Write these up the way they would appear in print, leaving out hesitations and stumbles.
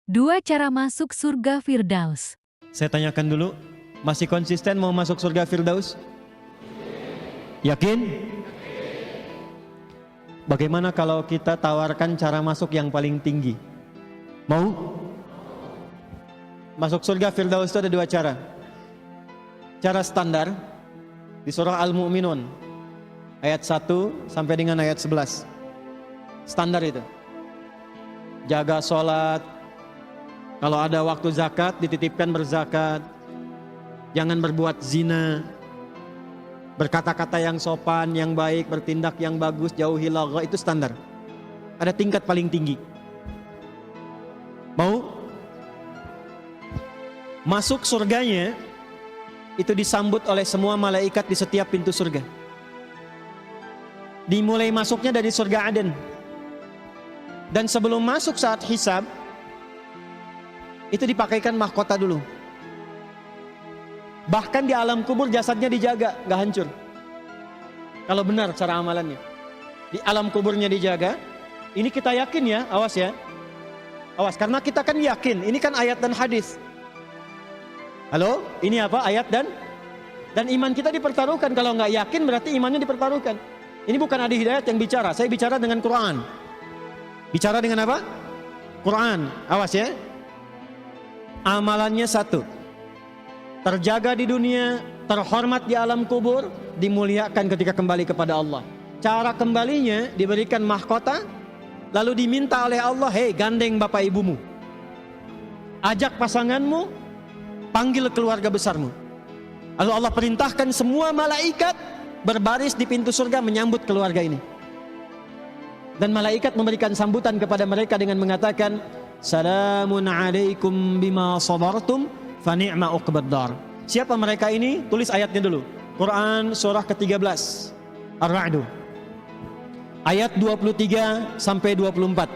2 cara masuk surga Firdaus. Saya tanyakan dulu, masih konsisten mau masuk surga Firdaus? Yakin? Bagaimana kalau kita tawarkan cara masuk yang paling tinggi? Mau? Masuk surga Firdaus itu ada 2 cara. Cara standar di surah Al-Mu'minun ayat 1 sampai dengan ayat 11. Standar itu. Jaga sholat, kalau ada waktu zakat dititipkan berzakat, jangan berbuat zina, berkata-kata yang sopan, yang baik, bertindak yang bagus, jauhi lagha, itu standar. Ada tingkat paling tinggi. Mau? Masuk surganya itu disambut oleh semua malaikat di setiap pintu surga. Dimulai masuknya dari surga Aden. Dan sebelum masuk saat hisab, itu dipakaikan mahkota dulu. Bahkan di alam kubur jasadnya dijaga, gak hancur. Kalau benar cara amalannya. Di alam kuburnya dijaga. Ini kita yakin ya, awas ya. Awas, karena kita kan yakin, ini kan ayat dan hadis. Halo, ini apa? Ayat dan iman kita dipertaruhkan. Kalau nggak yakin berarti imannya dipertaruhkan. Ini bukan Adi Hidayat yang bicara, saya bicara dengan Quran. Bicara dengan apa? Quran. Awas ya. Amalannya 1, terjaga di dunia, terhormat di alam kubur, dimuliakan ketika kembali kepada Allah. Cara kembalinya diberikan mahkota, lalu diminta oleh Allah, hei gandeng bapak ibumu, ajak pasanganmu, panggil keluarga besarmu. Lalu Allah perintahkan semua malaikat berbaris di pintu surga menyambut keluarga ini. Dan malaikat memberikan sambutan kepada mereka dengan mengatakan, Salamun alaikum bima sabartum fa ni'ma uqbaddar. Siapa mereka ini? Tulis ayatnya dulu. Quran surah ke-13 Ar-Ra'd ayat 23 sampai 24.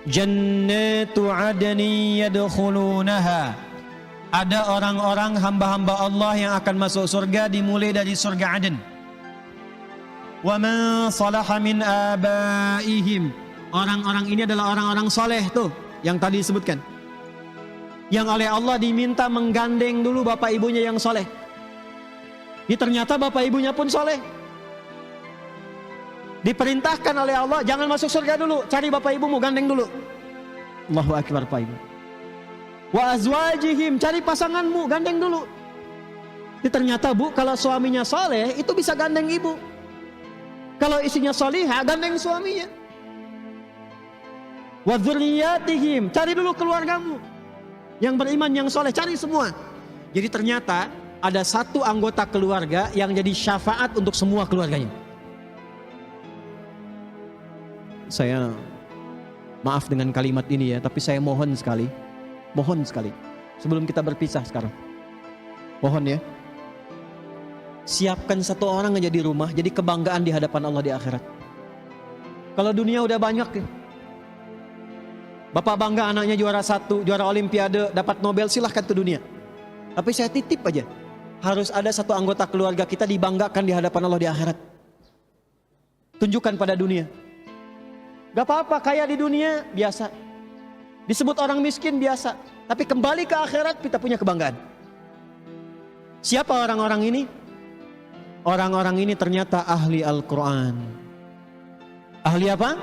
Jannatu adni yadkhulunaha. Ada orang-orang hamba-hamba Allah yang akan masuk surga dimulai dari surga Aden. Wa man salaha min abaihim. Orang-orang ini adalah orang-orang soleh tuh yang tadi disebutkan, yang oleh Allah diminta menggandeng dulu bapak ibunya yang soleh. Ini ternyata bapak ibunya pun soleh. Diperintahkan oleh Allah, jangan masuk surga dulu, cari bapak ibumu, gandeng dulu. Allahu Akbar Pak Ibu. Wa azwajihim, cari pasanganmu, gandeng dulu. Ini ternyata Bu, kalau suaminya soleh itu bisa gandeng ibu. Kalau istrinya solihah, gandeng suaminya. Wa dzurriyyatihim, cari dulu keluargamu yang beriman, yang soleh, cari semua. Jadi ternyata ada 1 anggota keluarga yang jadi syafaat untuk semua keluarganya. Saya maaf dengan kalimat ini ya, tapi saya mohon sekali sebelum kita berpisah sekarang, mohon ya, siapkan 1 orang aja di rumah jadi kebanggaan di hadapan Allah di akhirat. Kalau dunia udah banyak ya, bapak bangga anaknya juara 1, juara olimpiade, dapat Nobel, silahkan ke dunia. Tapi saya titip aja, harus ada 1 anggota keluarga kita dibanggakan di hadapan Allah di akhirat. Tunjukkan pada dunia. Gak apa-apa kaya di dunia, biasa. Disebut orang miskin, biasa. Tapi kembali ke akhirat kita punya kebanggaan. Siapa orang-orang ini? Orang-orang ini ternyata ahli Al-Quran. Ahli apa?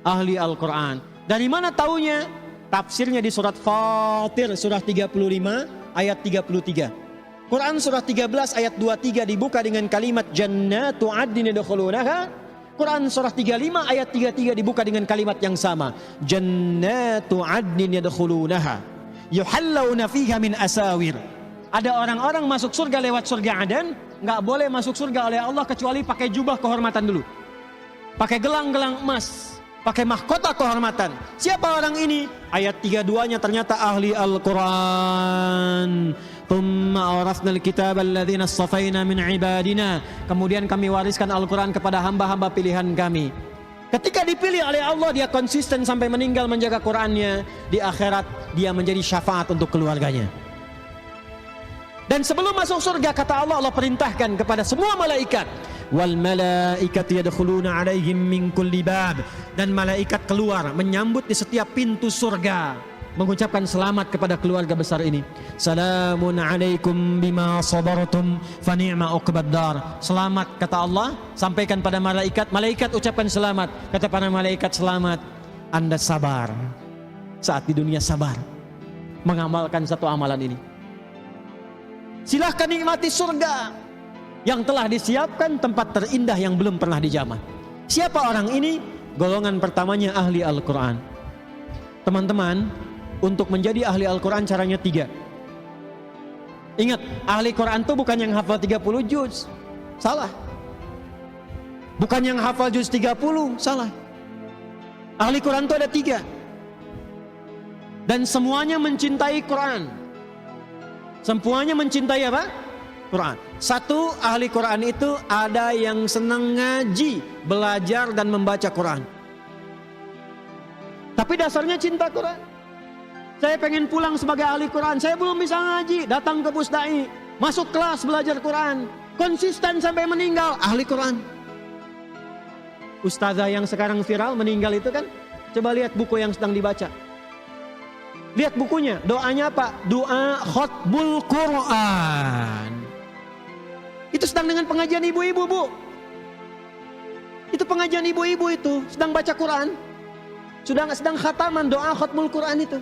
Ahli Al-Quran. Dari mana taunya? Tafsirnya di surat Fatir surah 35 ayat 33. Quran surah 13 ayat 23 dibuka dengan kalimat Jannatu adnin yadkhulunaha. Quran surah 35 ayat 33 dibuka dengan kalimat yang sama. Jannatu adnin yadkhulunaha yuhallawna fiha min asawir. Ada orang-orang masuk surga lewat surga Aden, nggak boleh masuk surga oleh Allah kecuali pakai jubah kehormatan dulu, pakai gelang-gelang emas, pakai mahkota kehormatan. Siapa orang ini? Ayat 32-nya ternyata ahli Al-Quran. Thumma awrasnal kitab alladzina astafaina min ibadina. Kemudian kami wariskan Al-Quran kepada hamba-hamba pilihan kami. Ketika dipilih oleh Allah, dia konsisten sampai meninggal menjaga Qurannya. Di akhirat dia menjadi syafaat untuk keluarganya. Dan sebelum masuk surga, kata Allah, Allah perintahkan kepada semua malaikat, wal malaikatu yadkhuluna 'alaihim min kulli bab, dan malaikat keluar menyambut di setiap pintu surga, mengucapkan selamat kepada keluarga besar ini. Salamun 'alaikum bima sabartum fa ni'ma uqbaddar. Selamat kata Allah, sampaikan pada malaikat, malaikat ucapkan selamat, kata para malaikat selamat, Anda sabar saat di dunia, sabar mengamalkan satu amalan ini. Silahkan nikmati surga yang telah disiapkan, tempat terindah yang belum pernah dijamah. Siapa orang ini? Golongan pertamanya ahli Al-Quran. Teman-teman, untuk menjadi ahli Al-Quran caranya 3. Ingat, ahli Quran itu bukan yang hafal 30 juz, salah. Bukan yang hafal juz 30, salah. Ahli Quran itu ada 3. Dan semuanya mencintai Quran. Semuanya mencintai apa? Quran. 1, ahli Quran itu ada yang senang ngaji, belajar dan membaca Quran. Tapi dasarnya cinta Quran. Saya pengen pulang sebagai ahli Quran, saya belum bisa ngaji, datang ke Pusdai, masuk kelas belajar Quran, konsisten sampai meninggal, ahli Quran. Ustazah yang sekarang viral meninggal itu kan, coba lihat buku yang sedang dibaca. Lihat bukunya, doanya apa? Doa khutbul Quran. Itu sedang dengan pengajian ibu-ibu, Bu. Itu pengajian ibu-ibu itu sedang baca Quran. Sedang khataman doa khutbul Quran itu.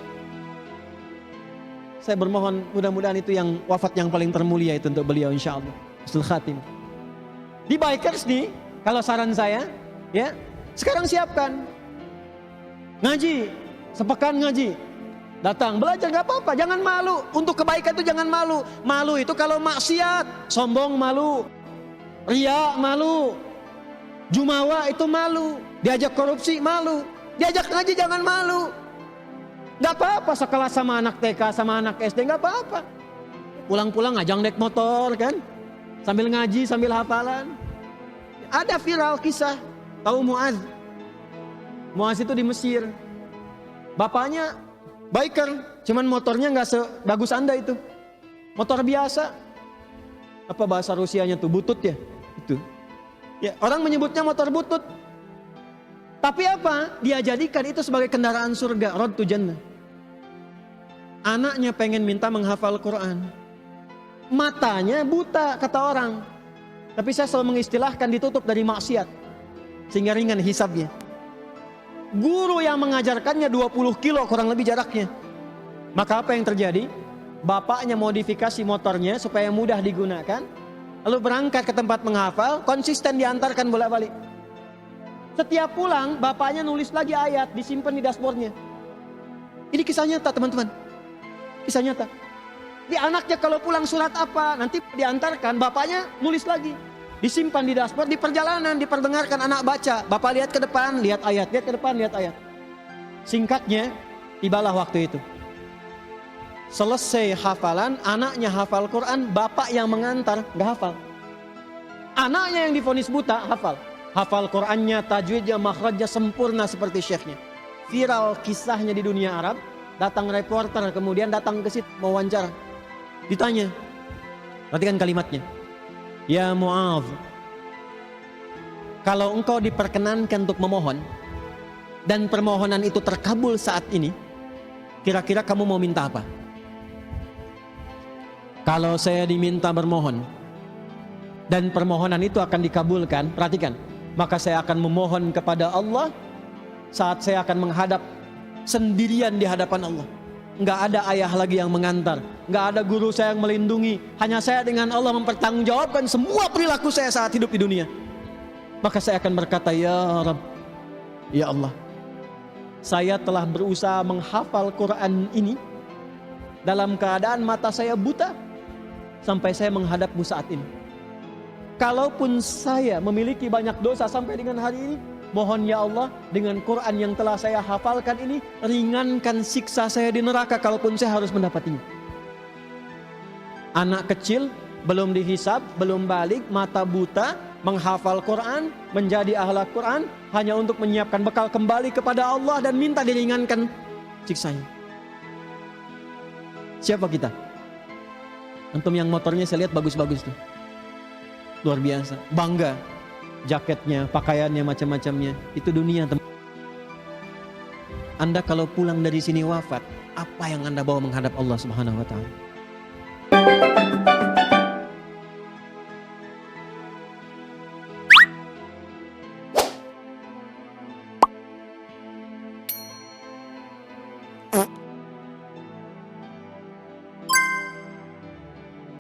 Saya bermohon mudah-mudahan itu yang wafat yang paling termulia itu untuk beliau insyaallah. Husnul khatim. Di Bikers nih, kalau saran saya, ya, sekarang siapkan. Ngaji, sepekan ngaji. Datang, belajar gak apa-apa, jangan malu. Untuk kebaikan itu jangan malu. Malu itu kalau maksiat, sombong malu. Riya malu. Jumawa itu malu. Diajak korupsi malu. Diajak ngaji jangan malu. Gak apa-apa sekelas sama anak TK, sama anak SD, gak apa-apa. Pulang-pulang ngajang naik motor kan. Sambil ngaji, sambil hafalan. Ada viral kisah, tahu Muaz? Muaz itu di Mesir. Bapaknya biker, cuman motornya nggak sebagus Anda itu. Motor biasa. Apa bahasa Rusianya tuh? Butut ya? Itu. Ya, orang menyebutnya motor butut. Tapi apa? Dia jadikan itu sebagai kendaraan surga, road to jannah. Anaknya pengen minta menghafal Quran. Matanya buta kata orang. Tapi saya selalu mengistilahkan ditutup dari maksiat. Sehingga ringan hisabnya. Guru yang mengajarkannya 20 kilo kurang lebih jaraknya. Maka apa yang terjadi? Bapaknya modifikasi motornya supaya mudah digunakan. Lalu berangkat ke tempat menghafal, konsisten diantarkan bolak-balik. Setiap pulang, bapaknya nulis lagi ayat, disimpan di dashboardnya. Ini kisah nyata teman-teman. Kisah nyata. Di anaknya kalau pulang surat apa, nanti diantarkan, bapaknya nulis lagi. Disimpan di dashboard, di perjalanan, diperdengarkan anak baca. Bapak lihat ke depan, lihat ayat, lihat ke depan, lihat ayat. Singkatnya, tibalah waktu itu. Selesai hafalan, anaknya hafal Quran, bapak yang mengantar, gak hafal. Anaknya yang divonis buta, hafal. Hafal Qurannya, tajwidnya, makhrajnya sempurna seperti syekhnya. Viral kisahnya di dunia Arab, datang reporter, kemudian datang ke situ, mau wawancara. Ditanya, perhatikan kalimatnya. Ya Mu'adh, kalau engkau diperkenankan untuk memohon dan permohonan itu terkabul saat ini, kira-kira kamu mau minta apa? Kalau saya diminta bermohon dan permohonan itu akan dikabulkan, perhatikan, maka saya akan memohon kepada Allah saat saya akan menghadap sendirian di hadapan Allah. Enggak ada ayah lagi yang mengantar, enggak ada guru saya yang melindungi, hanya saya dengan Allah mempertanggungjawabkan semua perilaku saya saat hidup di dunia. Maka saya akan berkata, ya Rabb, ya Allah, saya telah berusaha menghafal Quran ini dalam keadaan mata saya buta sampai saya menghadapmu saat ini. Kalaupun saya memiliki banyak dosa sampai dengan hari ini, mohon ya Allah, dengan Quran yang telah saya hafalkan ini, ringankan siksa saya di neraka kalaupun saya harus mendapatinya. Anak kecil, belum dihisab, belum balik, mata buta, menghafal Quran, menjadi ahli Quran, hanya untuk menyiapkan bekal kembali kepada Allah dan minta diringankan siksanya. Siapa kita? Antum yang motornya saya lihat bagus-bagus tuh. Luar biasa, bangga. jaketnya, pakaiannya, macam-macamnya. Itu dunia. Anda kalau pulang dari sini wafat, apa yang Anda bawa menghadap Allah Subhanahu wa taala?